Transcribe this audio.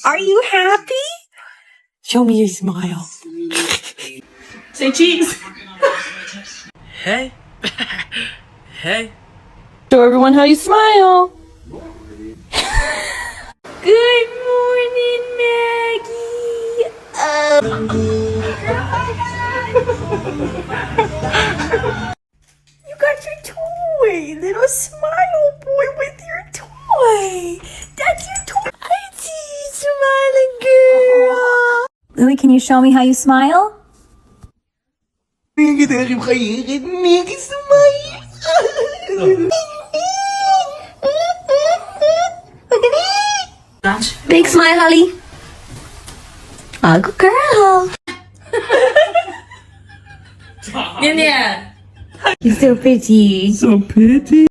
Are you happy? Show me your smile. Say cheese. Hey. Hey. Show everyone how you smile. Good morning, Maggie. You got your toy. Little smile boy with your toy. That's your toy. I see you smiling, girl. Louie, can you show me how you smile? Big smile, Holly. Oh, good girl. Yan yan. You're so pretty. So pretty.